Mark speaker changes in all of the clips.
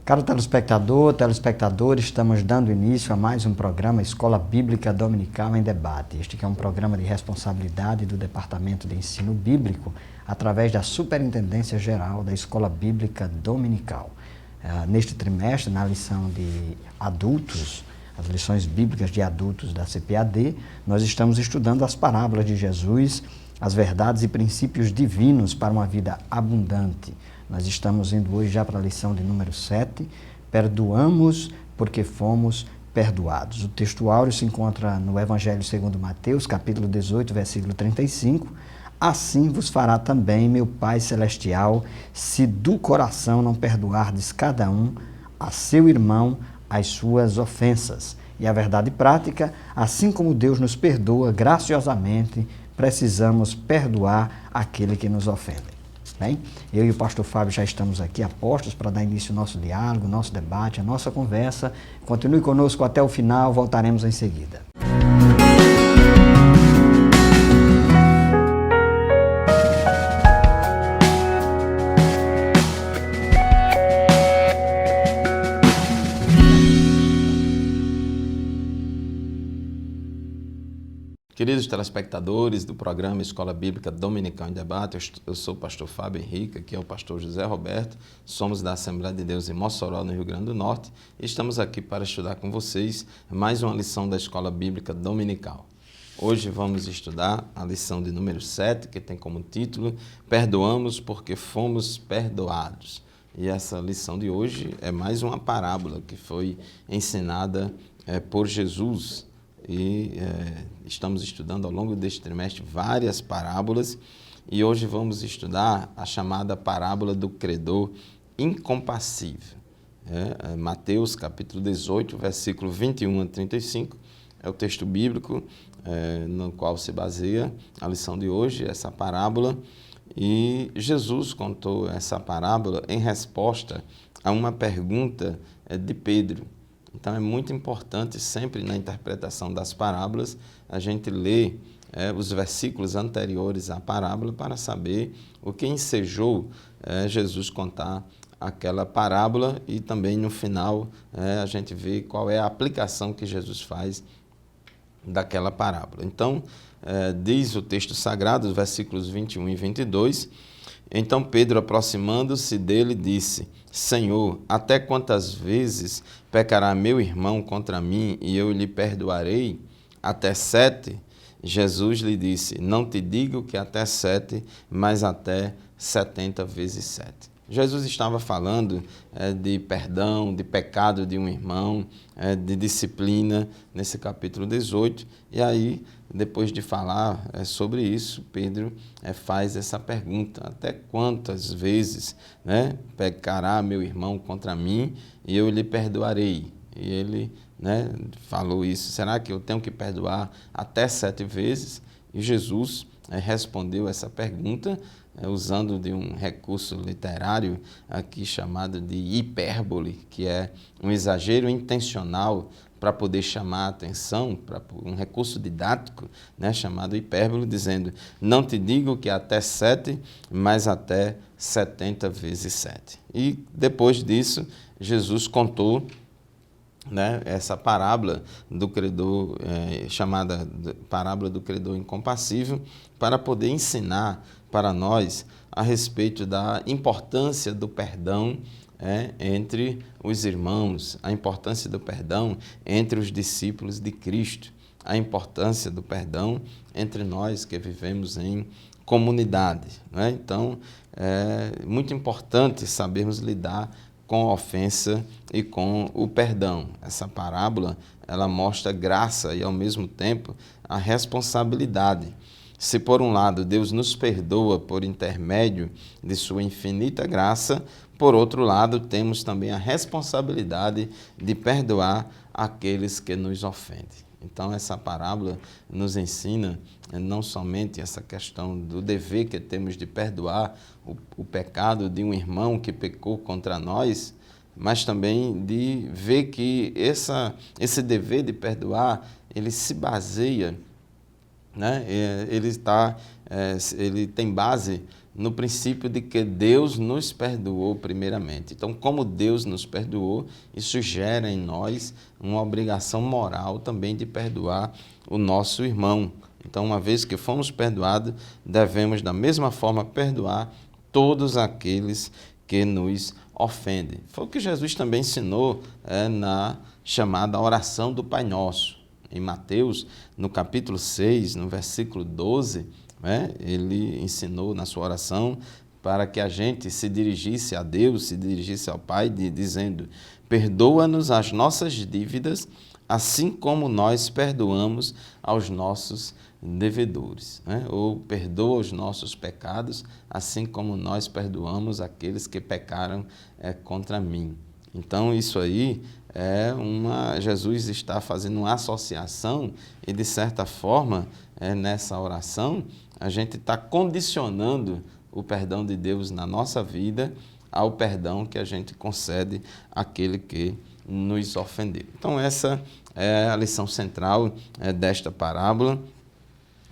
Speaker 1: Caro telespectador, telespectadores, estamos dando início a mais um programa Escola Bíblica Dominical em Debate. Este que é um programa de responsabilidade do Departamento de Ensino Bíblico, através da Superintendência Geral da Escola Bíblica Dominical. Neste trimestre, na lição de adultos, as lições bíblicas de adultos da CPAD, nós estamos estudando as parábolas de Jesus, as verdades e princípios divinos para uma vida abundante. Nós estamos indo hoje já para a lição de número 7, perdoamos porque fomos perdoados. O texto áureo se encontra no Evangelho segundo Mateus, capítulo 18, versículo 35. Assim vos fará também meu Pai Celestial, se do coração não perdoardes cada um a seu irmão as suas ofensas. E a verdade prática, assim como Deus nos perdoa graciosamente, precisamos perdoar aquele que nos ofende. Bem, eu e o pastor Fábio já estamos aqui a postos para dar início ao nosso diálogo, nosso debate, a nossa conversa. Continue conosco até o final, voltaremos em seguida.
Speaker 2: Queridos telespectadores do programa Escola Bíblica Dominical em Debate, eu sou o pastor Fábio Henrique, aqui é o pastor José Roberto, somos da Assembleia de Deus em Mossoró, no Rio Grande do Norte, e estamos aqui para estudar com vocês mais uma lição da Escola Bíblica Dominical. Hoje vamos estudar a lição de número 7, que tem como título Perdoamos porque fomos perdoados. E essa lição de hoje é mais uma parábola que foi ensinada por Jesus. E estamos estudando ao longo deste trimestre várias parábolas e hoje vamos estudar a chamada parábola do credor incompassível. Mateus capítulo 18, versículo 21 a 35 é o texto bíblico no qual se baseia a lição de hoje, essa parábola, e Jesus contou essa parábola em resposta a uma pergunta de Pedro. Então, é muito importante sempre na interpretação das parábolas a gente ler os versículos anteriores à parábola para saber o que ensejou Jesus contar aquela parábola e também no final a gente vê qual é a aplicação que Jesus faz daquela parábola. Então, diz o texto sagrado, os versículos 21 e 22, então Pedro, aproximando-se dele, disse: Senhor, até quantas vezes pecará meu irmão contra mim e eu lhe perdoarei? Até 7? Jesus lhe disse: Não te digo que até 7, mas até 70 vezes 7. Jesus estava falando de perdão, de pecado de um irmão, de disciplina, nesse capítulo 18. E aí, depois de falar sobre isso, Pedro faz essa pergunta: até quantas vezes pecará meu irmão contra mim e eu lhe perdoarei? E ele falou isso: será que eu tenho que perdoar até 7 vezes? E Jesus respondeu essa pergunta usando de um recurso literário aqui chamado de hipérbole, que é um exagero intencional para poder chamar a atenção, para um recurso didático chamado hipérbole, dizendo: não te digo que até 7, mas até 70 vezes 7. E depois disso, Jesus contou essa parábola do credor, chamada parábola do credor incompassível, para poder ensinar para nós a respeito da importância do perdão entre os irmãos, a importância do perdão entre os discípulos de Cristo, a importância do perdão entre nós que vivemos em comunidade. Então, é muito importante sabermos lidar com a ofensa e com o perdão. Essa parábola, ela mostra graça e, ao mesmo tempo, a responsabilidade. Se, por um lado, Deus nos perdoa por intermédio de sua infinita graça, por outro lado, temos também a responsabilidade de perdoar aqueles que nos ofendem. Então, essa parábola nos ensina não somente essa questão do dever que temos de perdoar o pecado de um irmão que pecou contra nós, mas também de ver que esse dever de perdoar, ele se baseia, ele tem base no princípio de que Deus nos perdoou primeiramente. Então, como Deus nos perdoou, isso gera em nós uma obrigação moral também de perdoar o nosso irmão. Então, uma vez que fomos perdoados, devemos da mesma forma perdoar todos aqueles que nos ofendem. Foi o que Jesus também ensinou na chamada oração do Pai Nosso. Em Mateus, no capítulo 6, no versículo 12, ele ensinou na sua oração para que a gente se dirigisse a Deus, se dirigisse ao Pai, dizendo: perdoa-nos as nossas dívidas, assim como nós perdoamos aos nossos devedores. Ou perdoa os nossos pecados, assim como nós perdoamos aqueles que pecaram contra mim. Então, isso aí Jesus está fazendo uma associação e, de certa forma, nessa oração, a gente está condicionando o perdão de Deus na nossa vida ao perdão que a gente concede àquele que nos ofendeu. Então, essa é a lição central desta parábola.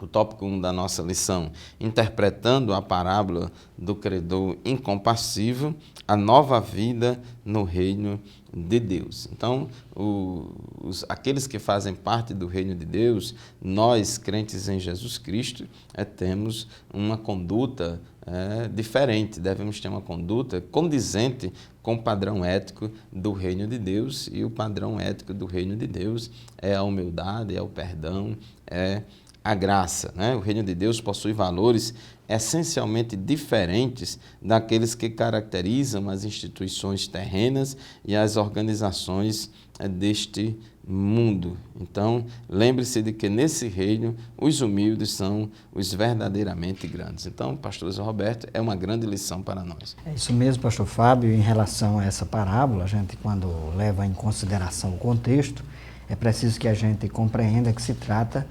Speaker 2: O tópico 1 da nossa lição: interpretando a parábola do credor incompassível, a nova vida no reino de Deus. Então, aqueles que fazem parte do reino de Deus, nós, crentes em Jesus Cristo, temos uma conduta diferente, devemos ter uma conduta condizente com o padrão ético do reino de Deus, e o padrão ético do reino de Deus é a humildade, é o perdão, é a graça. O reino de Deus possui valores essencialmente diferentes daqueles que caracterizam as instituições terrenas e as organizações deste mundo. Então, lembre-se de que nesse reino os humildes são os verdadeiramente grandes. Então, pastor Zé Roberto, é uma grande lição para nós.
Speaker 1: É isso mesmo, pastor Fábio. Em relação a essa parábola, a gente, quando leva em consideração o contexto, é preciso que a gente compreenda que se trata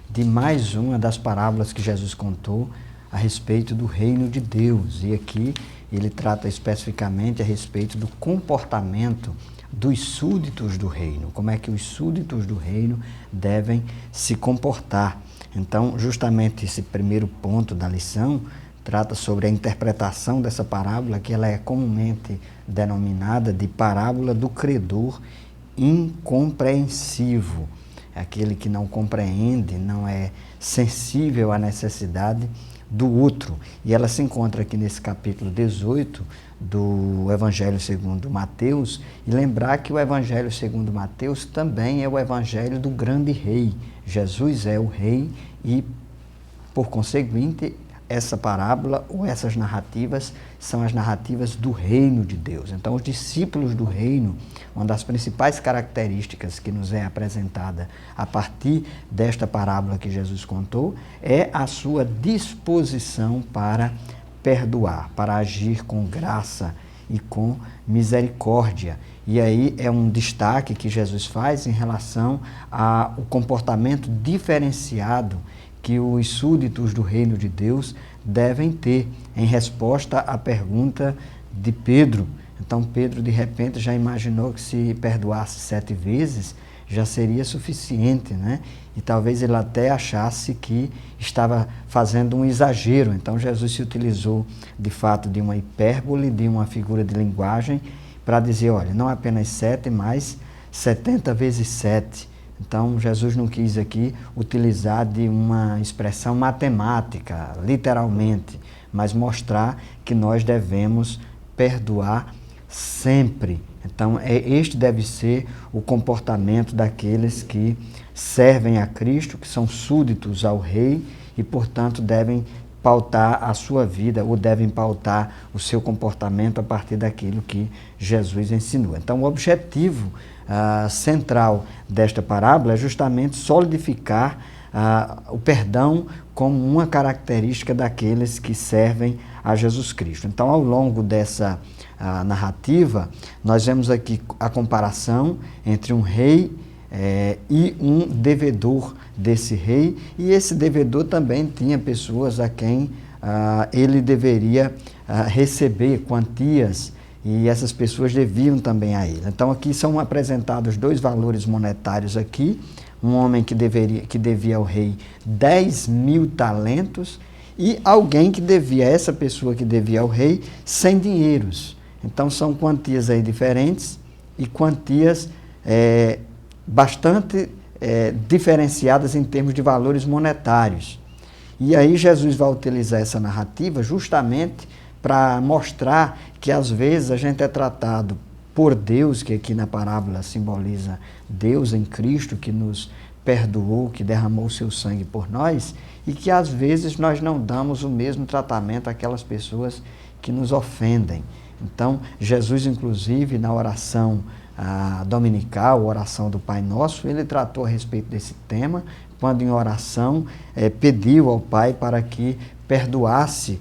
Speaker 1: de mais uma das parábolas que Jesus contou a respeito do reino de Deus. E aqui ele trata especificamente a respeito do comportamento dos súditos do reino, como é que os súditos do reino devem se comportar. Então, justamente esse primeiro ponto da lição trata sobre a interpretação dessa parábola, que ela é comumente denominada de parábola do credor incompreensivo. É aquele que não compreende, não é sensível à necessidade do outro. E ela se encontra aqui nesse capítulo 18 do Evangelho segundo Mateus, e lembrar que o Evangelho segundo Mateus também é o Evangelho do grande rei. Jesus é o rei e, por conseguinte, essa parábola ou essas narrativas são as narrativas do reino de Deus. Então, os discípulos do reino, uma das principais características que nos é apresentada a partir desta parábola que Jesus contou, é a sua disposição para perdoar, para agir com graça e com misericórdia. E aí é um destaque que Jesus faz em relação ao comportamento diferenciado que os súditos do reino de Deus devem ter, em resposta à pergunta de Pedro. Então, Pedro, de repente, já imaginou que se perdoasse 7 vezes, já seria suficiente, né? E talvez ele até achasse que estava fazendo um exagero. Então, Jesus se utilizou, de fato, de uma hipérbole, de uma figura de linguagem, para dizer, olha, não apenas 7, mas 70 vezes 7. Então, Jesus não quis aqui utilizar de uma expressão matemática, literalmente, mas mostrar que nós devemos perdoar sempre. Então, este deve ser o comportamento daqueles que servem a Cristo, que são súditos ao Rei e, portanto, devem pautar a sua vida ou devem pautar o seu comportamento a partir daquilo que Jesus ensinou. Então, o objetivo central desta parábola é justamente solidificar o perdão como uma característica daqueles que servem a Jesus Cristo. Então, ao longo dessa narrativa, nós vemos aqui a comparação entre um rei e um devedor desse rei, e esse devedor também tinha pessoas a quem ele deveria receber quantias, e essas pessoas deviam também a ele. Então, aqui são apresentados 2 valores monetários aqui, um homem que devia ao rei 10.000 talentos e alguém que devia, essa pessoa que devia ao rei, 100 dinheiros. Então são quantias aí diferentes e quantias bastante diferenciadas em termos de valores monetários. E aí Jesus vai utilizar essa narrativa justamente para mostrar que às vezes a gente é tratado por Deus, que aqui na parábola simboliza Deus em Cristo, que nos perdoou, que derramou o seu sangue por nós, e que às vezes nós não damos o mesmo tratamento àquelas pessoas que nos ofendem. Então, Jesus, inclusive, na oração dominical, a oração do Pai Nosso, ele tratou a respeito desse tema, quando em oração pediu ao Pai para que perdoasse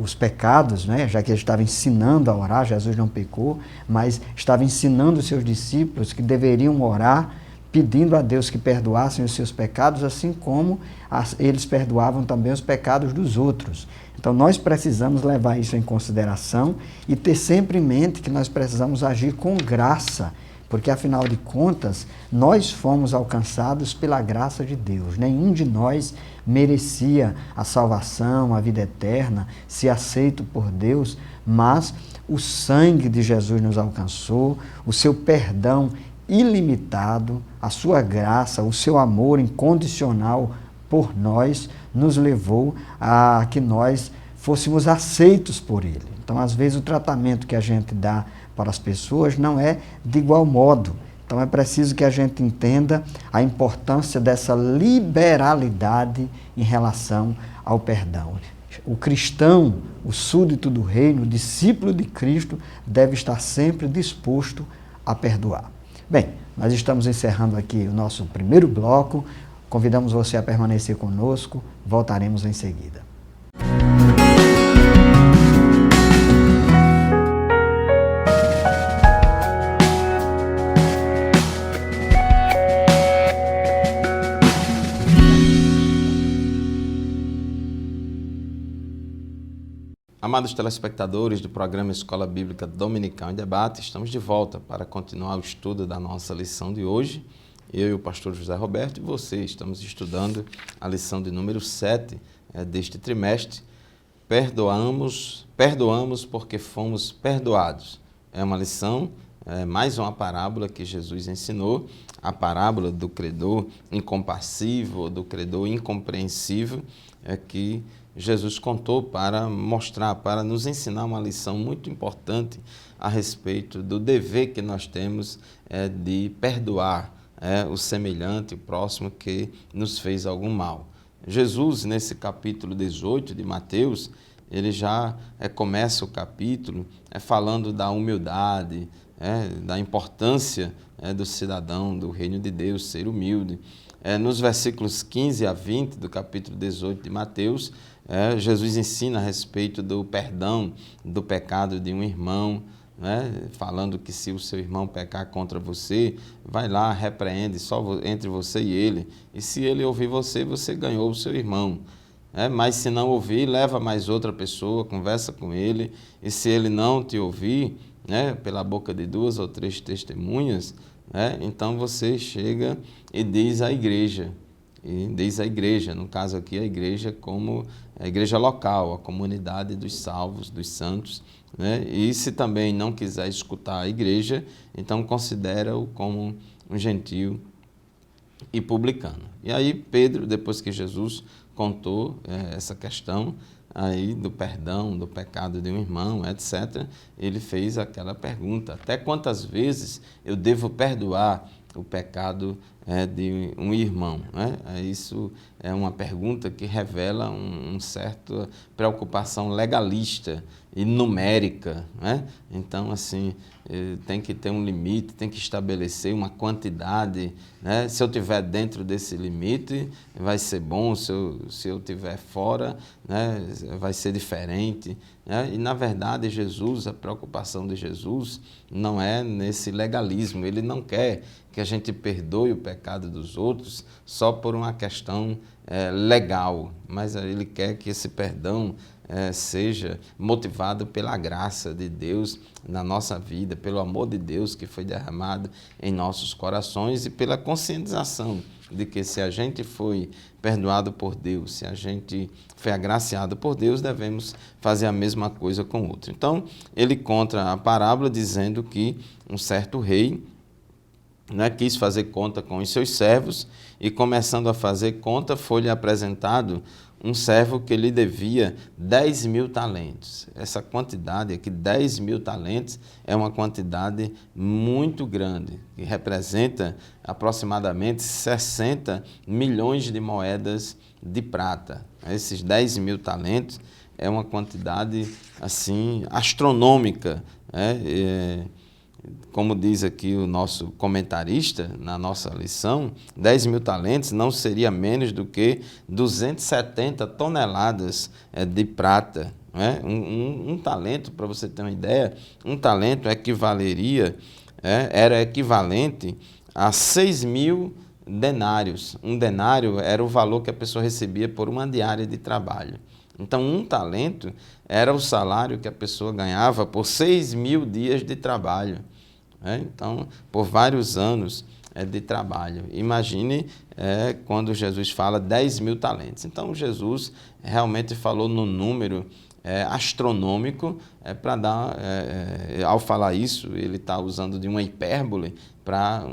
Speaker 1: os pecados, né? Já que ele estava ensinando a orar, Jesus não pecou, mas estava ensinando os seus discípulos que deveriam orar, pedindo a Deus que perdoassem os seus pecados, assim como eles perdoavam também os pecados dos outros. Então nós precisamos levar isso em consideração e ter sempre em mente que nós precisamos agir com graça, porque afinal de contas, nós fomos alcançados pela graça de Deus. Nenhum de nós merecia a salvação, a vida eterna, ser aceito por Deus, mas o sangue de Jesus nos alcançou, o seu perdão ilimitado, a sua graça, o seu amor incondicional por nós, nos levou a que nós fôssemos aceitos por Ele. Então, às vezes, o tratamento que a gente dá para as pessoas não é de igual modo. Então, é preciso que a gente entenda a importância dessa liberalidade em relação ao perdão. O cristão, o súdito do reino, o discípulo de Cristo, deve estar sempre disposto a perdoar. Bem, nós estamos encerrando aqui o nosso primeiro bloco. Convidamos você a permanecer conosco. Voltaremos em seguida.
Speaker 2: Amados telespectadores do programa Escola Bíblica Dominical em Debate, estamos de volta para continuar o estudo da nossa lição de hoje. Eu e o pastor José Roberto e você estamos estudando a lição de número 7 deste trimestre. Perdoamos porque fomos perdoados. É uma lição, mais uma parábola que Jesus ensinou, a parábola do credor incompassível, do credor incompreensível, que Jesus contou para mostrar, para nos ensinar uma lição muito importante a respeito do dever que nós temos de perdoar o semelhante, o próximo que nos fez algum mal. Jesus, nesse capítulo 18 de Mateus, ele já começa o capítulo falando da humildade, da importância do cidadão do reino de Deus ser humilde. Nos versículos 15 a 20 do capítulo 18 de Mateus, Jesus ensina a respeito do perdão do pecado de um irmão, falando que se o seu irmão pecar contra você, vai lá, repreende só entre você e ele, e se ele ouvir você, você ganhou o seu irmão. Mas se não ouvir, leva mais outra pessoa, conversa com ele, e se ele não te ouvir, pela boca de 2 ou 3 testemunhas, então você chega e diz à igreja, no caso aqui a igreja como a igreja local, a comunidade dos salvos, dos santos, e se também não quiser escutar a igreja, então considera-o como um gentio e publicano. E aí Pedro, depois que Jesus contou essa questão aí do perdão, do pecado de um irmão, etc., ele fez aquela pergunta: até quantas vezes eu devo perdoar o pecado de um irmão? Isso é uma pergunta que revela uma certa preocupação legalista e numérica. Então, assim, tem que ter um limite, tem que estabelecer uma quantidade. Se eu estiver dentro desse limite, vai ser bom; se eu estiver fora, vai ser diferente. E, na verdade, a preocupação de Jesus não é nesse legalismo. Ele não quer que a gente perdoe o pecado dos outros só por uma questão legal, mas ele quer que esse perdão seja motivado pela graça de Deus na nossa vida, pelo amor de Deus que foi derramado em nossos corações e pela conscientização de que se a gente foi perdoado por Deus, se a gente foi agraciado por Deus, devemos fazer a mesma coisa com o outro. Então, ele conta a parábola dizendo que um certo rei, né, quis fazer conta com os seus servos e, começando a fazer conta, foi-lhe apresentado um servo que lhe devia 10.000 talentos. Essa quantidade aqui, 10.000 talentos, é uma quantidade muito grande, que representa aproximadamente 60 milhões de moedas de prata. Esses 10.000 talentos é uma quantidade assim astronômica, né? Como diz aqui o nosso comentarista na nossa lição, 10.000 talentos não seria menos do que 270 toneladas de prata. Né? Um talento, para você ter uma ideia, um talento equivaleria, era equivalente a 6.000 denários. Um denário era o valor que a pessoa recebia por uma diária de trabalho. Então, um talento era o salário que a pessoa ganhava por 6.000 dias de trabalho. Então, por vários anos de trabalho. Imagine quando Jesus fala 10.000 talentos. Então, Jesus realmente falou no número astronômico para dar, ao falar isso, ele está usando de uma hipérbole para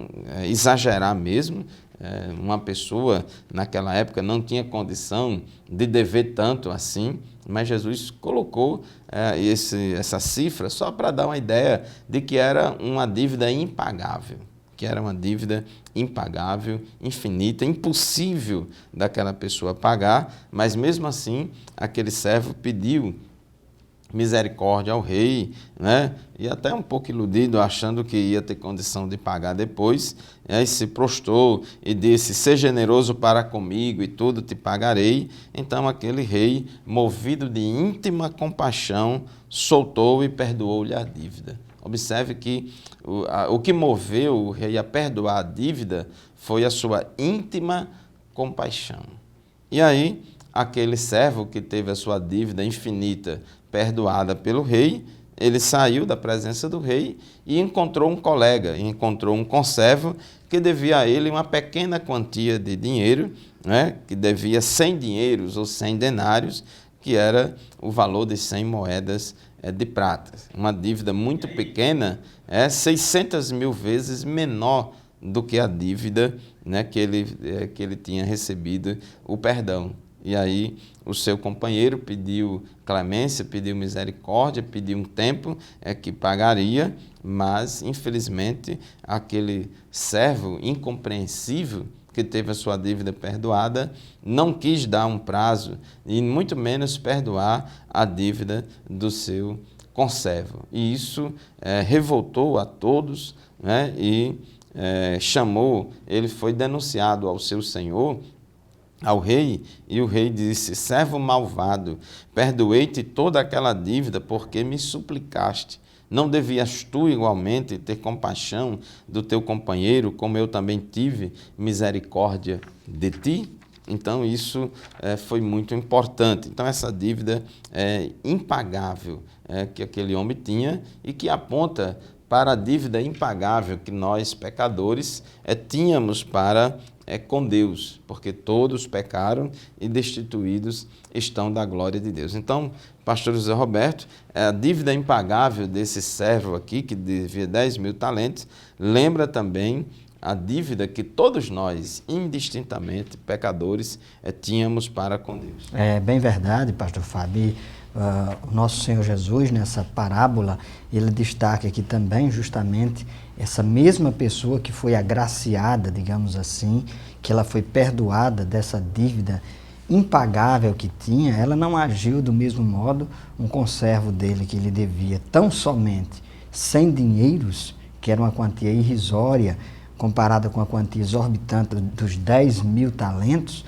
Speaker 2: exagerar mesmo. Uma pessoa naquela época não tinha condição de dever tanto assim, mas Jesus colocou essa cifra só para dar uma ideia de que era uma dívida impagável, infinita, impossível daquela pessoa pagar, mas mesmo assim aquele servo pediu misericórdia ao rei, né? E até um pouco iludido, achando que ia ter condição de pagar depois, e se prostrou e disse: "Seja generoso para comigo e tudo te pagarei." Então aquele rei, movido de íntima compaixão, soltou e perdoou-lhe a dívida. Observe que o que moveu o rei a perdoar a dívida foi a sua íntima compaixão. E aí, aquele servo que teve a sua dívida infinita perdoada pelo rei, ele saiu da presença do rei e encontrou um colega, encontrou um conservo que devia a ele uma pequena quantia de dinheiro, né, que devia 100 dinheiros ou 100 denários, que era o valor de 100 moedas de prata. Uma dívida muito pequena, 600.000 vezes menor do que a dívida, né, que ele tinha recebido o perdão. E aí o seu companheiro pediu clemência, pediu misericórdia, pediu um tempo que pagaria, mas infelizmente aquele servo incompreensível que teve a sua dívida perdoada não quis dar um prazo e muito menos perdoar a dívida do seu conservo. E isso revoltou a todos, né, e ele foi denunciado ao seu senhor, ao rei, e o rei disse: "Servo malvado, perdoei-te toda aquela dívida porque me suplicaste. Não devias tu igualmente ter compaixão do teu companheiro, como eu também tive misericórdia de ti?" Então isso foi muito importante. Então essa dívida impagável que aquele homem tinha e que aponta para a dívida impagável que nós, pecadores, tínhamos para com Deus, porque todos pecaram e destituídos estão da glória de Deus. Então, pastor José Roberto, a dívida impagável desse servo aqui, que devia 10.000 talentos, lembra também a dívida que todos nós, indistintamente, pecadores, tínhamos para com Deus.
Speaker 1: É bem verdade, pastor Fábio. O nosso Senhor Jesus, nessa parábola, ele destaca aqui também justamente essa mesma pessoa que foi agraciada, digamos assim, que ela foi perdoada dessa dívida impagável que tinha. Ela não agiu do mesmo modo. Um conservo dele que lhe devia tão somente 100 dinheiros, que era uma quantia irrisória comparada com a quantia exorbitante dos 10.000 talentos,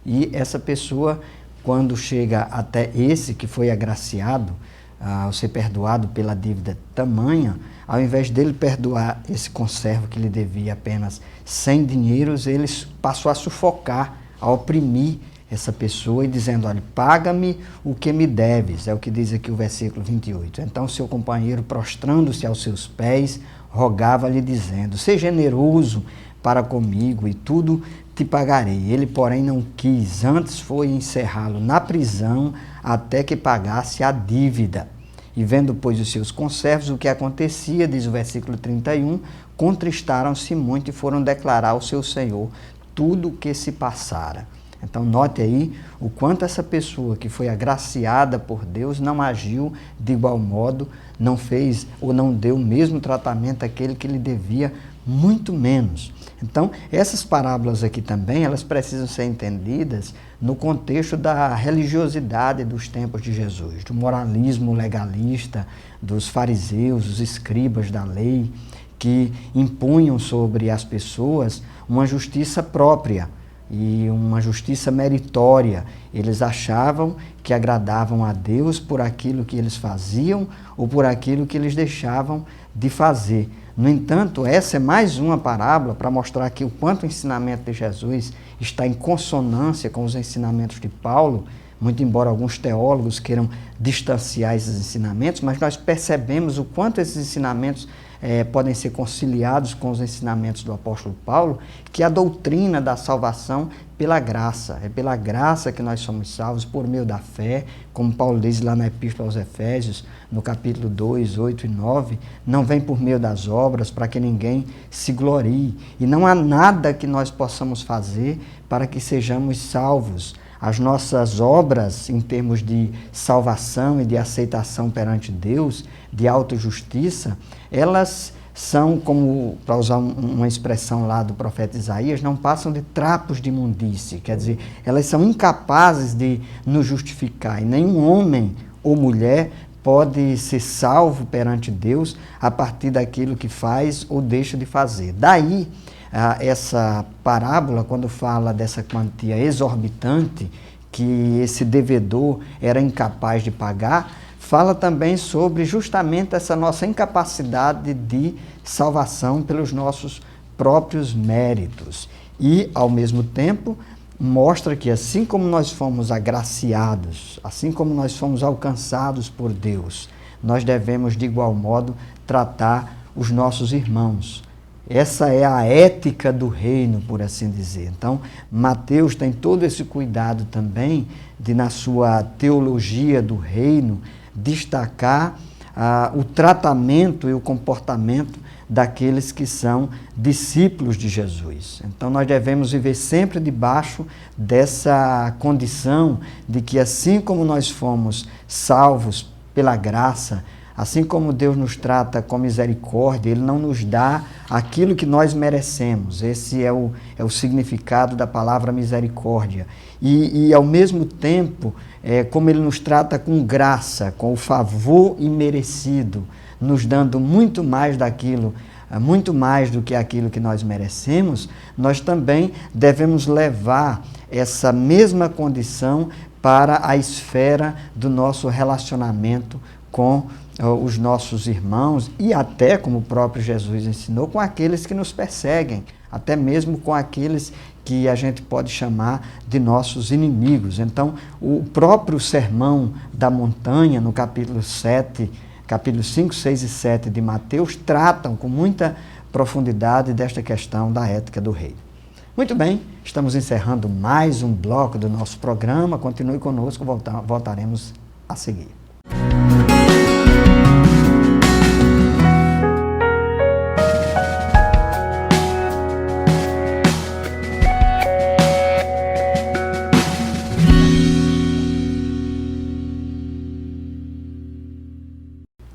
Speaker 1: e essa pessoa, quando chega até esse que foi agraciado, ao ser perdoado pela dívida tamanha, ao invés dele perdoar esse conservo que lhe devia apenas 100 dinheiros, ele passou a sufocar, a oprimir essa pessoa e dizendo, olha, paga-me o que me deves, é o que diz aqui o versículo 28. Então seu companheiro, prostrando-se aos seus pés, rogava-lhe dizendo, seja generoso para comigo e tudo te pagarei. Ele, porém, não quis, antes foi encerrá-lo na prisão até que pagasse a dívida. E vendo, pois, os seus conservos o que acontecia, diz o versículo 31, contristaram-se muito e foram declarar ao seu senhor tudo o que se passara. Então, note aí o quanto essa pessoa que foi agraciada por Deus não agiu de igual modo, não fez ou não deu o mesmo tratamento àquele que lhe devia, muito menos. Então, essas parábolas aqui também, elas precisam ser entendidas no contexto da religiosidade dos tempos de Jesus, do moralismo legalista, dos fariseus, os escribas da lei, que impunham sobre as pessoas uma justiça própria e uma justiça meritória. Eles achavam que agradavam a Deus por aquilo que eles faziam ou por aquilo que eles deixavam de fazer. No entanto, essa é mais uma parábola para mostrar aqui o quanto o ensinamento de Jesus está em consonância com os ensinamentos de Paulo, muito embora alguns teólogos queiram distanciar esses ensinamentos, mas nós percebemos o quanto esses ensinamentos podem ser conciliados com os ensinamentos do apóstolo Paulo, que a doutrina da salvação pela graça. É pela graça que nós somos salvos, por meio da fé, como Paulo diz lá na Epístola aos Efésios, no capítulo 2, 8 e 9, não vem por meio das obras para que ninguém se glorie. E não há nada que nós possamos fazer para que sejamos salvos. As nossas obras, em termos de salvação e de aceitação perante Deus, de autojustiça, elas são, como, para usar uma expressão lá do profeta Isaías, não passam de trapos de imundície. Quer dizer, elas são incapazes de nos justificar. E nenhum homem ou mulher pode ser salvo perante Deus a partir daquilo que faz ou deixa de fazer. Daí, essa parábola, quando fala dessa quantia exorbitante que esse devedor era incapaz de pagar, fala também sobre justamente essa nossa incapacidade de salvação pelos nossos próprios méritos. E, ao mesmo tempo, mostra que assim como nós fomos agraciados, assim como nós fomos alcançados por Deus, nós devemos de igual modo tratar os nossos irmãos. Essa é a ética do reino, por assim dizer. Então, Mateus tem todo esse cuidado também de, na sua teologia do reino, destacar o tratamento e o comportamento daqueles que são discípulos de Jesus. Então, nós devemos viver sempre debaixo dessa condição de que, assim como nós fomos salvos pela graça, assim como Deus nos trata com misericórdia, Ele não nos dá aquilo que nós merecemos. Esse é o significado da palavra misericórdia. E ao mesmo tempo, como Ele nos trata com graça, com o favor imerecido, nos dando muito mais do que aquilo que nós merecemos, nós também devemos levar essa mesma condição para a esfera do nosso relacionamento com os nossos irmãos e até, como o próprio Jesus ensinou, com aqueles que nos perseguem, até mesmo com aqueles que a gente pode chamar de nossos inimigos. Então, o próprio Sermão da Montanha, no capítulo 5, 6 e 7 de Mateus, tratam com muita profundidade desta questão da ética do reino. Muito bem, estamos encerrando mais um bloco do nosso programa. Continue conosco, voltaremos a seguir.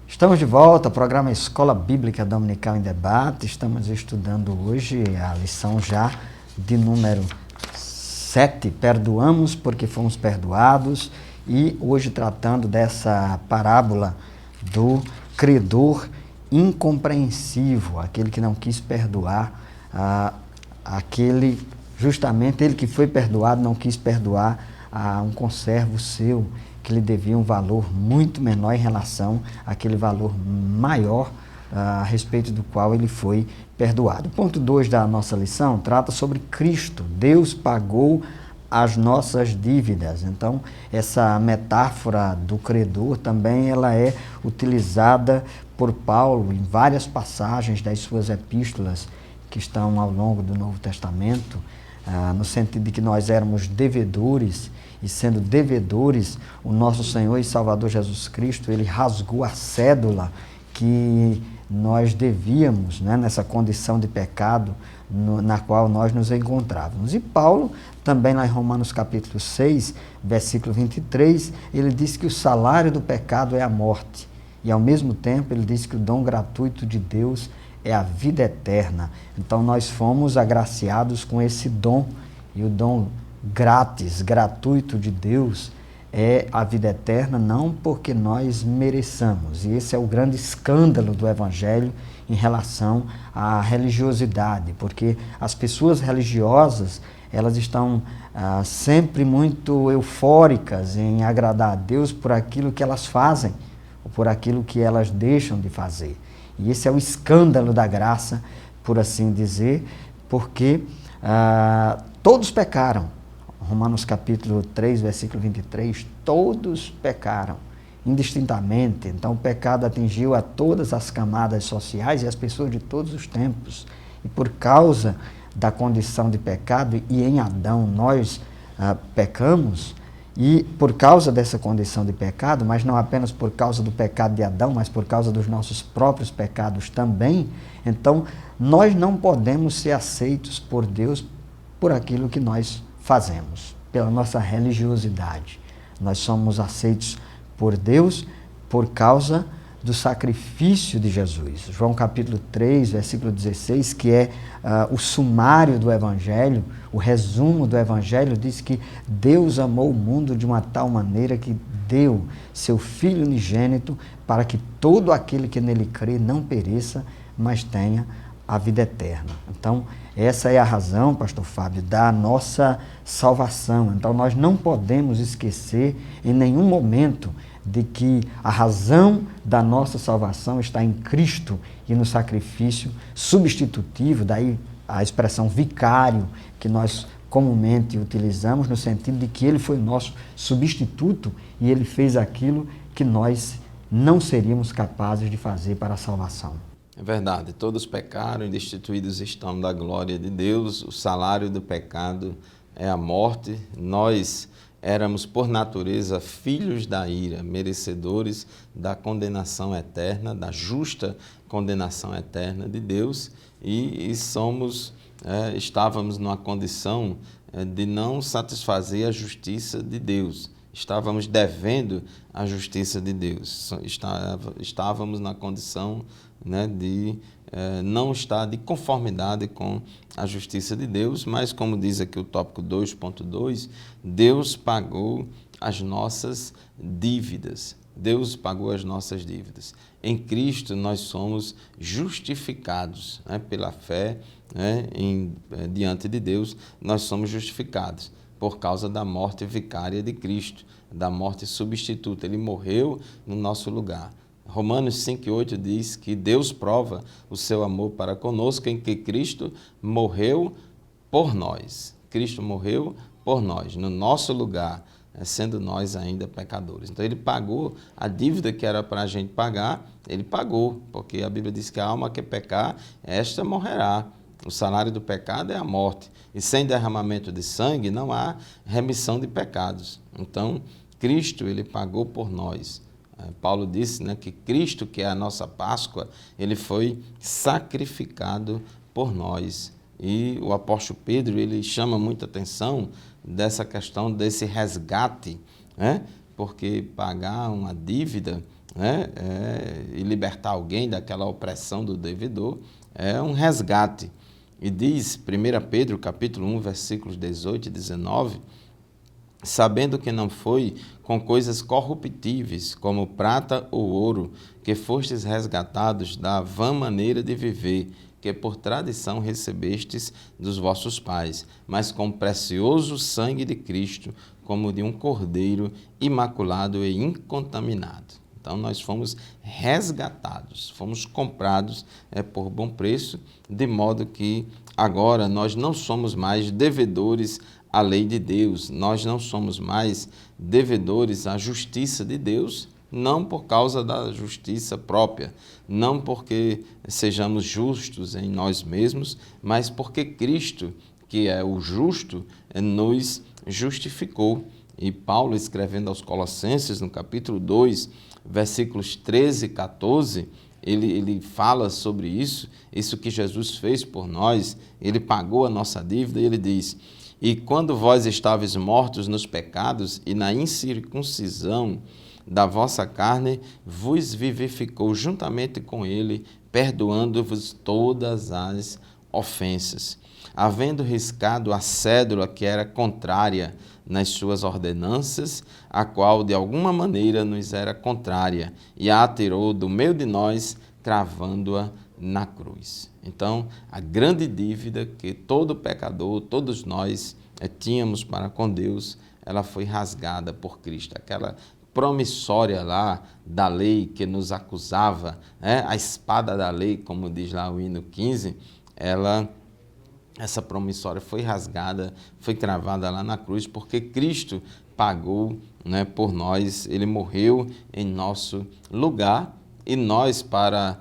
Speaker 1: Estamos de volta ao programa Escola Bíblica Dominical em Debate. Estamos estudando hoje a lição já de número 7, Perdoamos porque fomos perdoados, e hoje tratando dessa parábola do credor incompreensivo, aquele que não quis perdoar, justamente ele que foi perdoado não quis perdoar a um conservo seu, que lhe devia um valor muito menor em relação àquele valor maior a respeito do qual ele foi perdoado. O ponto 2 da nossa lição trata sobre Cristo. Deus pagou as nossas dívidas. Então, essa metáfora do credor também ela é utilizada por Paulo em várias passagens das suas epístolas que estão ao longo do Novo Testamento, no sentido de que nós éramos devedores, e sendo devedores, o nosso Senhor e Salvador Jesus Cristo, ele rasgou a cédula que nós devíamos, né, nessa condição de pecado na qual nós nos encontrávamos. E Paulo, também lá em Romanos capítulo 6, versículo 23, ele diz que o salário do pecado é a morte. E ao mesmo tempo ele diz que o dom gratuito de Deus é a vida eterna. Então nós fomos agraciados com esse dom, e o dom grátis, gratuito de Deus é a vida eterna, não porque nós mereçamos. E esse é o grande escândalo do Evangelho em relação à religiosidade, porque as pessoas religiosas, elas estão sempre muito eufóricas em agradar a Deus por aquilo que elas fazem, ou por aquilo que elas deixam de fazer. E esse é o escândalo da graça, por assim dizer, porque todos pecaram. Romanos capítulo 3, versículo 23, todos pecaram, indistintamente. Então o pecado atingiu a todas as camadas sociais e as pessoas de todos os tempos. E por causa da condição de pecado, e em Adão nós pecamos, e por causa dessa condição de pecado, mas não apenas por causa do pecado de Adão, mas por causa dos nossos próprios pecados também, então nós não podemos ser aceitos por Deus por aquilo que nós fazemos, pela nossa religiosidade. Nós somos aceitos por Deus por causa do sacrifício de Jesus. João capítulo 3, versículo 16, que é o sumário do Evangelho, o resumo do Evangelho, diz que Deus amou o mundo de uma tal maneira que deu seu Filho unigênito para que todo aquele que nele crê não pereça, mas tenha a vida eterna. Então, essa é a razão, pastor Fábio, da nossa salvação. Então, nós não podemos esquecer em nenhum momento de que a razão da nossa salvação está em Cristo e no sacrifício substitutivo, daí a expressão vicário, que nós comumente utilizamos, no sentido de que ele foi o nosso substituto e ele fez aquilo que nós não seríamos capazes de fazer para a salvação.
Speaker 2: É verdade, todos pecaram e destituídos estão da glória de Deus, o salário do pecado é a morte, nós éramos por natureza filhos da ira, merecedores da condenação eterna, da justa condenação eterna de Deus e estávamos numa condição de não satisfazer a justiça de Deus. Estávamos devendo a justiça de Deus, estávamos na condição de não estar de conformidade com a justiça de Deus, mas como diz aqui o tópico 2.2, Deus pagou as nossas dívidas. Deus pagou as nossas dívidas. Em Cristo nós somos justificados, pela fé, diante de Deus, nós somos justificados por causa da morte vicária de Cristo, da morte substituta. Ele morreu no nosso lugar. Romanos 5,8 diz que Deus prova o seu amor para conosco em que Cristo morreu por nós. Cristo morreu por nós, no nosso lugar, sendo nós ainda pecadores. Então ele pagou a dívida que era para a gente pagar, ele pagou, porque a Bíblia diz que a alma que pecar, esta morrerá. O salário do pecado é a morte, e sem derramamento de sangue não há remissão de pecados. Então, Cristo, ele pagou por nós. Paulo disse que Cristo, que é a nossa Páscoa, ele foi sacrificado por nós. E o apóstolo Pedro, ele chama muita atenção dessa questão desse resgate, porque pagar uma dívida e libertar alguém daquela opressão do devedor é um resgate. E diz 1 Pedro, capítulo 1, versículos 18 e 19, sabendo que não foi com coisas corruptíveis, como prata ou ouro, que fostes resgatados da vã maneira de viver, que por tradição recebestes dos vossos pais, mas com precioso sangue de Cristo, como de um cordeiro imaculado e incontaminado. Então, nós fomos resgatados, fomos comprados por bom preço, de modo que agora nós não somos mais devedores a lei de Deus. Nós não somos mais devedores à justiça de Deus, não por causa da justiça própria, não porque sejamos justos em nós mesmos, mas porque Cristo, que é o justo, nos justificou. E Paulo, escrevendo aos Colossenses, no capítulo 2, versículos 13 e 14, ele fala sobre isso que Jesus fez por nós, ele pagou a nossa dívida, e ele diz: e quando vós estáveis mortos nos pecados e na incircuncisão da vossa carne, vos vivificou juntamente com ele, perdoando-vos todas as ofensas, havendo riscado a cédula que era contrária nas suas ordenanças, a qual de alguma maneira nos era contrária, e a atirou do meio de nós, cravando-a na cruz. Então, a grande dívida que todo pecador, todos nós tínhamos para com Deus, ela foi rasgada por Cristo. Aquela promissória lá da lei que nos acusava, a espada da lei, como diz lá o hino 15, essa promissória foi rasgada, foi cravada lá na cruz, porque Cristo pagou, por nós, ele morreu em nosso lugar, e nós, para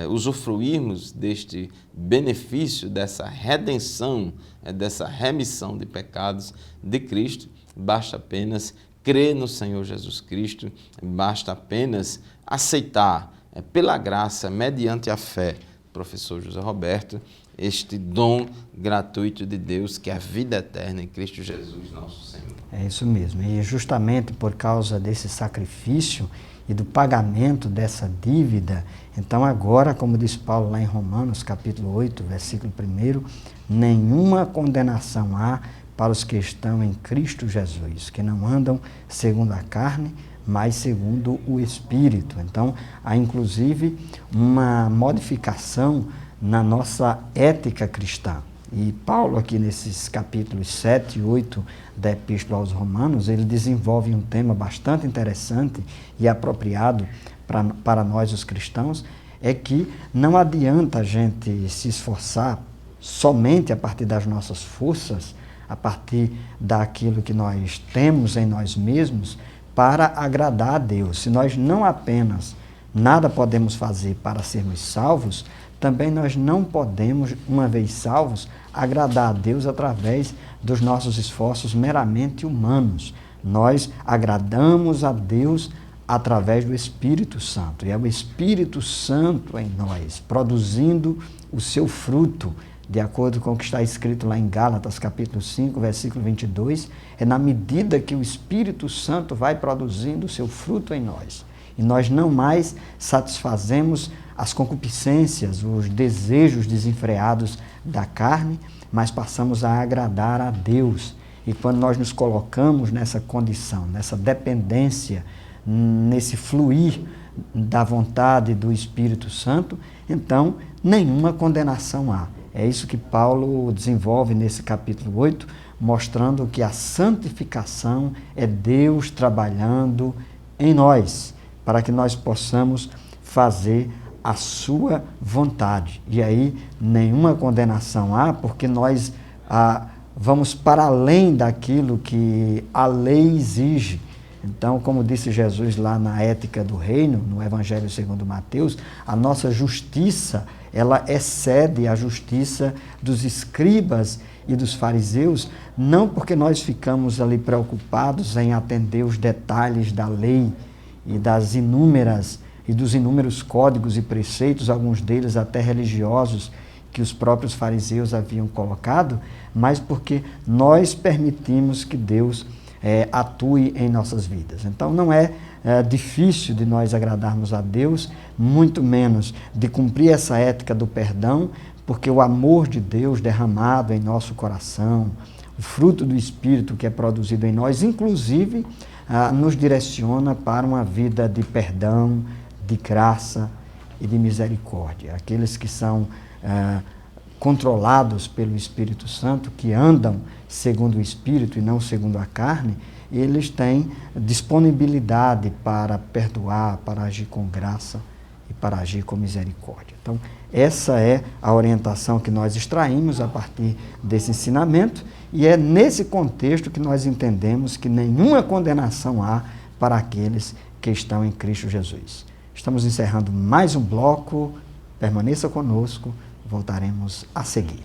Speaker 2: usufruirmos deste benefício, dessa redenção, dessa remissão de pecados de Cristo, basta apenas crer no Senhor Jesus Cristo, basta apenas aceitar, pela graça, mediante a fé, professor José Roberto, este dom gratuito de Deus, que é a vida eterna em Cristo Jesus, nosso Senhor.
Speaker 1: É isso mesmo. E justamente por causa desse sacrifício e do pagamento dessa dívida, então agora, como diz Paulo lá em Romanos, capítulo 8, versículo 1, nenhuma condenação há para os que estão em Cristo Jesus, que não andam segundo a carne, mas segundo o Espírito. Então, há inclusive uma modificação na nossa ética cristã. E Paulo, aqui nesses capítulos 7 e 8 da Epístola aos Romanos, ele desenvolve um tema bastante interessante e apropriado para nós, os cristãos, é que não adianta a gente se esforçar somente a partir das nossas forças, a partir daquilo que nós temos em nós mesmos, para agradar a Deus. Se nós não apenas nada podemos fazer para sermos salvos, também nós não podemos, uma vez salvos, agradar a Deus através dos nossos esforços meramente humanos. Nós agradamos a Deus através do Espírito Santo. E é o Espírito Santo em nós, produzindo o seu fruto, de acordo com o que está escrito lá em Gálatas, capítulo 5, versículo 22, é na medida que o Espírito Santo vai produzindo o seu fruto em nós. E nós não mais satisfazemos as concupiscências, os desejos desenfreados da carne, mas passamos a agradar a Deus. E quando nós nos colocamos nessa condição, nessa dependência, nesse fluir da vontade do Espírito Santo, então nenhuma condenação há. É isso que Paulo desenvolve nesse capítulo 8, mostrando que a santificação é Deus trabalhando em nós, para que nós possamos fazer a sua vontade. E aí nenhuma condenação há, porque nós vamos para além daquilo que a lei exige. Então, como disse Jesus lá na Ética do Reino, no Evangelho segundo Mateus, a nossa justiça, ela excede a justiça dos escribas e dos fariseus, não porque nós ficamos ali preocupados em atender os detalhes da lei e dos inúmeros códigos e preceitos, alguns deles até religiosos, que os próprios fariseus haviam colocado, mas porque nós permitimos que Deus atue em nossas vidas. Então não é difícil de nós agradarmos a Deus, muito menos de cumprir essa ética do perdão, porque o amor de Deus derramado em nosso coração, o fruto do Espírito que é produzido em nós, inclusive nos direciona para uma vida de perdão, de graça e de misericórdia. Aqueles que são controlados pelo Espírito Santo, que andam segundo o Espírito e não segundo a carne, eles têm disponibilidade para perdoar, para agir com graça e para agir com misericórdia. Então, essa é a orientação que nós extraímos a partir desse ensinamento, e é nesse contexto que nós entendemos que nenhuma condenação há para aqueles que estão em Cristo Jesus. Estamos encerrando mais um bloco. Permaneça conosco, voltaremos a seguir.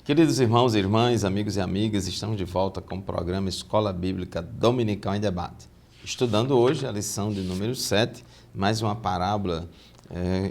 Speaker 2: Queridos irmãos e irmãs, amigos e amigas, estamos de volta com o programa Escola Bíblica Dominical em Debate. Estudando hoje a lição de número 7, mais uma parábola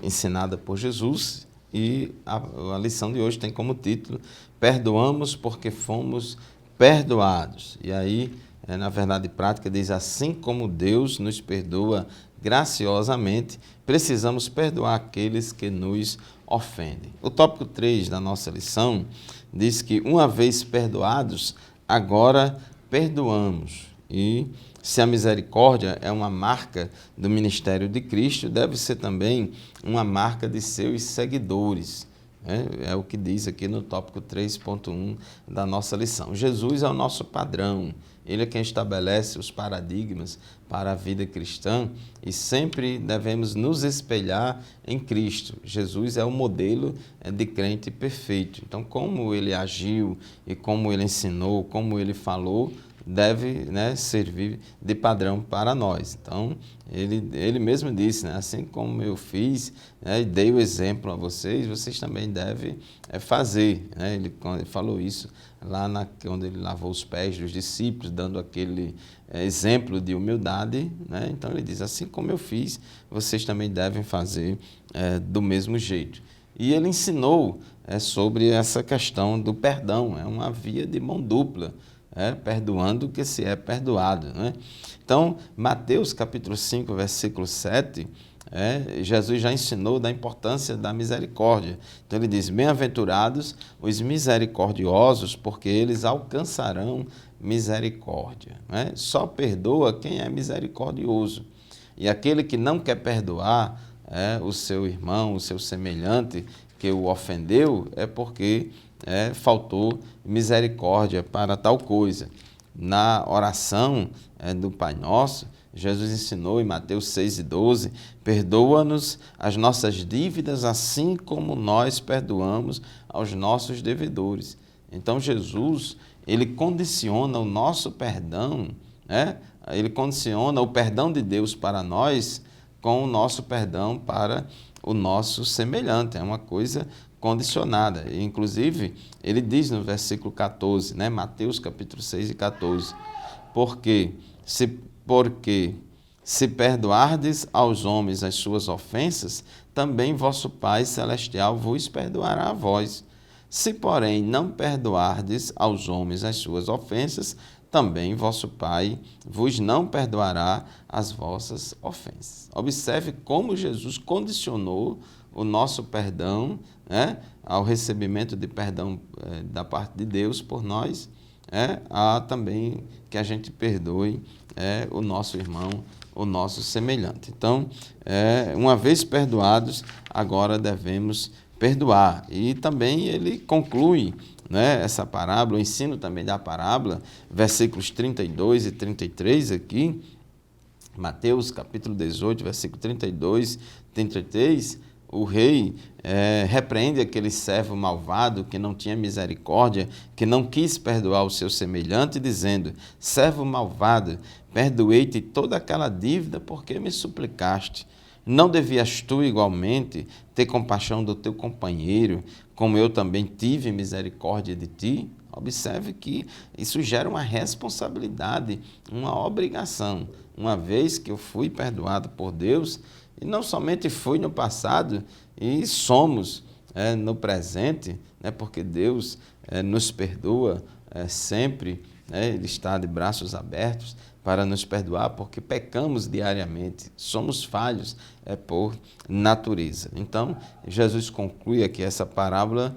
Speaker 2: ensinada por Jesus, e a lição de hoje tem como título Perdoamos porque fomos perdoados. E aí, na verdade prática, diz: assim como Deus nos perdoa graciosamente, precisamos perdoar aqueles que nos ofendem. O tópico 3 da nossa lição diz que, uma vez perdoados, agora perdoamos. E se a misericórdia é uma marca do ministério de Cristo, deve ser também uma marca de seus seguidores. É o que diz aqui no tópico 3.1 da nossa lição. Jesus é o nosso padrão. Ele é quem estabelece os paradigmas para a vida cristã, e sempre devemos nos espelhar em Cristo. Jesus é o modelo de crente perfeito. Então, como ele agiu e como ele ensinou, como ele falou, deve servir de padrão para nós. Então, ele mesmo disse, assim como eu fiz e dei o exemplo a vocês, vocês também devem fazer. Ele falou isso lá quando ele lavou os pés dos discípulos, dando aquele exemplo de humildade. Então, ele diz, assim como eu fiz, vocês também devem fazer do mesmo jeito. E ele ensinou sobre essa questão do perdão. É uma via de mão dupla. Perdoando o que se é perdoado. Então, Mateus capítulo 5, versículo 7, Jesus já ensinou da importância da misericórdia. Então ele diz, bem-aventurados os misericordiosos, porque eles alcançarão misericórdia. Só perdoa quem é misericordioso. E aquele que não quer perdoar o seu irmão, o seu semelhante que o ofendeu, é porque faltou misericórdia para tal coisa. Na oração do Pai Nosso, Jesus ensinou em Mateus 6:12, perdoa-nos as nossas dívidas, assim como nós perdoamos aos nossos devedores. Então Jesus, ele condiciona o nosso perdão, ele condiciona o perdão de Deus para nós com o nosso perdão para o nosso semelhante. É uma coisa condicionada. Inclusive, ele diz no versículo 14, Mateus capítulo 6 e 14, porque se perdoardes aos homens as suas ofensas, também vosso Pai Celestial vos perdoará a vós. Se, porém, não perdoardes aos homens as suas ofensas, também vosso Pai vos não perdoará as vossas ofensas. Observe como Jesus condicionou o nosso perdão, ao recebimento de perdão da parte de Deus por nós, a também que a gente perdoe o nosso irmão, o nosso semelhante. Então, uma vez perdoados, agora devemos perdoar. E também ele conclui essa parábola, o ensino também da parábola, versículos 32 e 33 aqui, Mateus capítulo 18, versículo 32 e 33, o rei repreende aquele servo malvado que não tinha misericórdia, que não quis perdoar o seu semelhante, dizendo, servo malvado, perdoei-te toda aquela dívida porque me suplicaste. Não devias tu igualmente ter compaixão do teu companheiro, como eu também tive misericórdia de ti? Observe que isso gera uma responsabilidade, uma obrigação. Uma vez que eu fui perdoado por Deus, e não somente fui no passado, e somos no presente, porque Deus nos perdoa sempre, Ele está de braços abertos para nos perdoar, porque pecamos diariamente, somos falhos por natureza. Então, Jesus conclui aqui essa parábola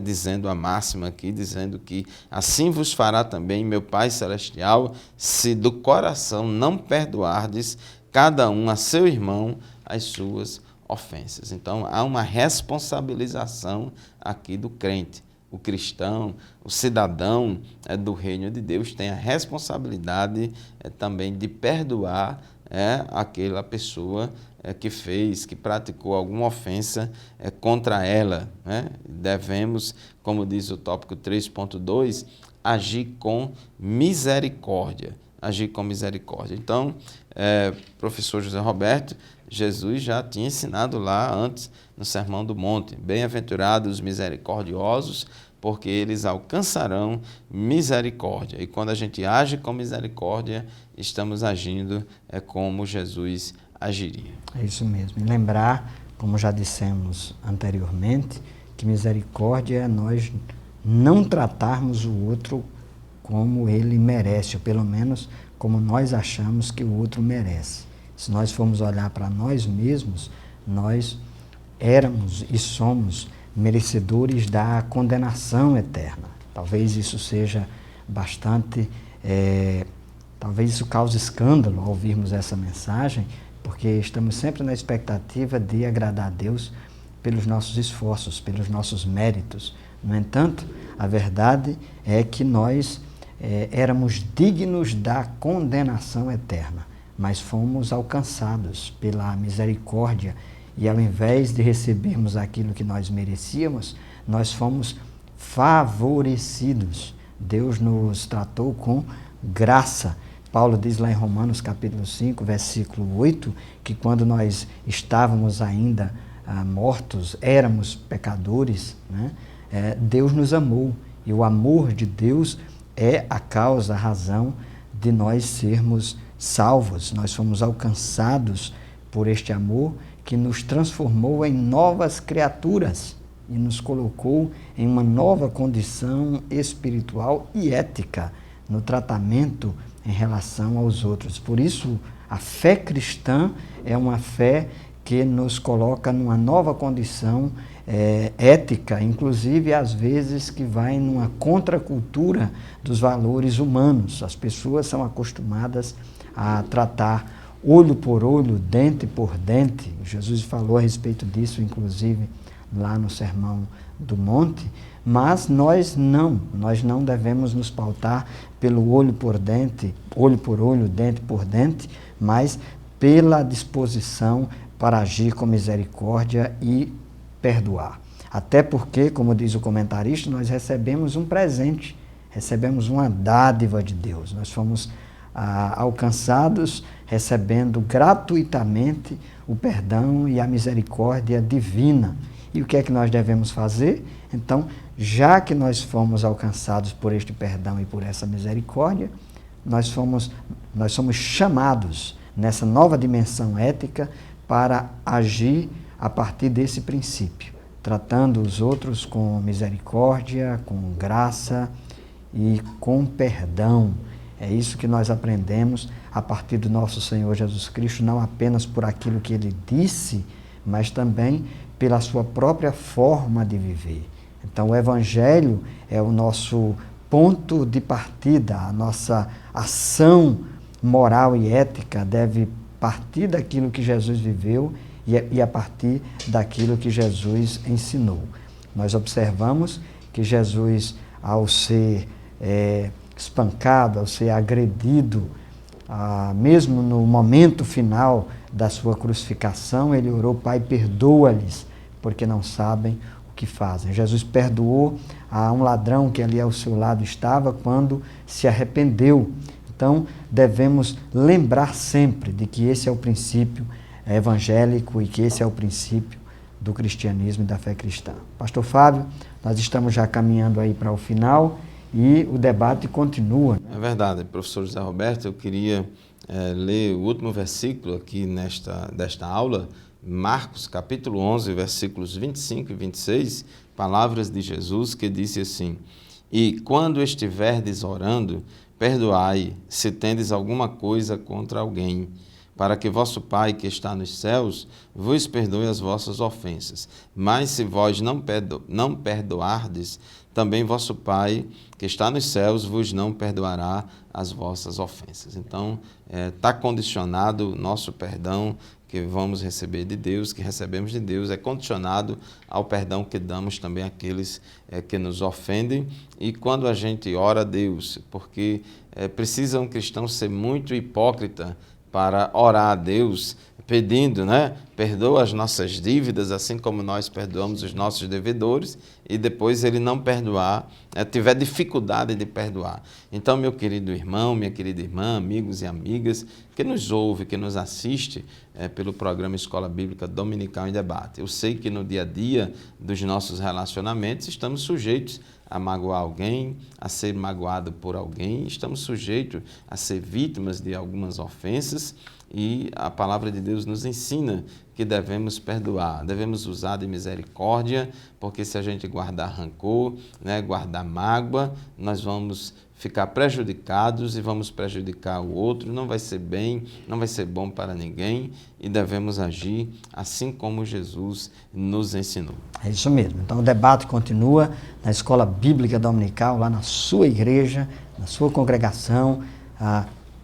Speaker 2: dizendo a máxima aqui, dizendo que assim vos fará também meu Pai Celestial, se do coração não perdoardes cada um a seu irmão as suas ofensas. Então, há uma responsabilização aqui do crente. O cristão, o cidadão do reino de Deus tem a responsabilidade também de perdoar aquela pessoa que praticou alguma ofensa contra ela. Devemos, como diz o tópico 3.2, agir com misericórdia. Agir com misericórdia. Então, professor José Roberto, Jesus já tinha ensinado lá antes no Sermão do Monte: bem-aventurados os misericordiosos, porque eles alcançarão misericórdia. E quando a gente age com misericórdia, estamos agindo como Jesus agiria.
Speaker 1: É isso mesmo. E lembrar, como já dissemos anteriormente, que misericórdia é nós não tratarmos o outro como ele merece, ou pelo menos como nós achamos que o outro merece. Se nós formos olhar para nós mesmos, nós éramos e somos merecedores da condenação eterna. Talvez isso seja bastante... talvez isso cause escândalo ao ouvirmos essa mensagem, porque estamos sempre na expectativa de agradar a Deus pelos nossos esforços, pelos nossos méritos. No entanto, a verdade é que nós éramos dignos da condenação eterna, mas fomos alcançados pela misericórdia e, ao invés de recebermos aquilo que nós merecíamos, nós fomos favorecidos. Deus nos tratou com graça. Paulo diz lá em Romanos capítulo 5, versículo 8, que quando nós estávamos ainda mortos, éramos pecadores, Deus nos amou. E o amor de Deus é a causa, a razão de nós sermos salvos. Nós fomos alcançados por este amor que nos transformou em novas criaturas e nos colocou em uma nova condição espiritual e ética no tratamento em relação aos outros. Por isso, a fé cristã é uma fé que nos coloca numa nova condição ética, inclusive às vezes que vai numa contracultura dos valores humanos. As pessoas são acostumadas a tratar olho por olho, dente por dente. Jesus falou a respeito disso, inclusive, lá no Sermão do Monte, mas nós não devemos nos pautar pelo olho por olho, dente por dente, mas pela disposição para agir com misericórdia e perdoar. Até porque, como diz o comentarista, nós recebemos um presente, recebemos uma dádiva de Deus. Nós fomos alcançados recebendo gratuitamente o perdão e a misericórdia divina. E o que é que nós devemos fazer? Então, já que nós fomos alcançados por este perdão e por essa misericórdia, nós somos chamados nessa nova dimensão ética para agir a partir desse princípio, tratando os outros com misericórdia, com graça e com perdão. É isso que nós aprendemos a partir do nosso Senhor Jesus Cristo, não apenas por aquilo que Ele disse, mas também pela sua própria forma de viver. Então, o Evangelho é o nosso ponto de partida, a nossa ação moral e ética deve partir daquilo que Jesus viveu e a partir daquilo que Jesus ensinou. Nós observamos que Jesus, ao ser espancado, ao ser agredido, mesmo no momento final da sua crucificação, ele orou: Pai, perdoa-lhes, porque não sabem o que fazem. Jesus perdoou a um ladrão que ali ao seu lado estava quando se arrependeu. Então, devemos lembrar sempre de que esse é o princípio evangélico e que esse é o princípio do cristianismo e da fé cristã. Pastor Fábio, nós estamos já caminhando aí para o final e o debate continua.
Speaker 2: É verdade, professor José Roberto, eu queria ler o último versículo aqui desta aula, Marcos capítulo 11, versículos 25 e 26, palavras de Jesus que disse assim: E quando estiverdes orando, perdoai, se tendes alguma coisa contra alguém, para que vosso Pai que está nos céus vos perdoe as vossas ofensas. Mas se vós não perdoardes, também vosso Pai que está nos céus vos não perdoará as vossas ofensas. Então, está condicionado o nosso perdão que vamos receber de Deus, que recebemos de Deus, é condicionado ao perdão que damos também àqueles que nos ofendem. E quando a gente ora a Deus, porque precisa um cristão ser muito hipócrita para orar a Deus, pedindo, perdoa as nossas dívidas, assim como nós perdoamos os nossos devedores, e depois ele não perdoar, tiver dificuldade de perdoar. Então, meu querido irmão, minha querida irmã, amigos e amigas, que nos ouve, que nos assiste pelo programa Escola Bíblica Dominical em Debate. Eu sei que no dia a dia dos nossos relacionamentos estamos sujeitos a magoar alguém, a ser magoado por alguém, estamos sujeitos a ser vítimas de algumas ofensas, e a palavra de Deus nos ensina que devemos perdoar, devemos usar de misericórdia, porque se a gente guardar rancor, guardar mágoa, nós vamos ficar prejudicados e vamos prejudicar o outro, não vai ser bem, não vai ser bom para ninguém, e devemos agir assim como Jesus nos ensinou.
Speaker 1: É isso mesmo. Então o debate continua na Escola Bíblica Dominical, lá na sua igreja, na sua congregação.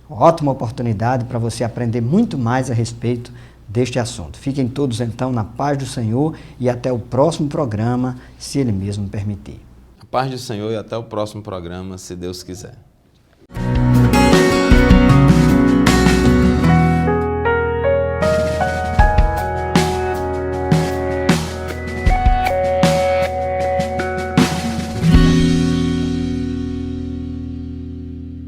Speaker 1: Ótima oportunidade para você aprender muito mais a respeito deste assunto. Fiquem todos então na paz do Senhor e até o próximo programa, se Ele mesmo permitir.
Speaker 2: A paz do Senhor e até o próximo programa, se Deus quiser.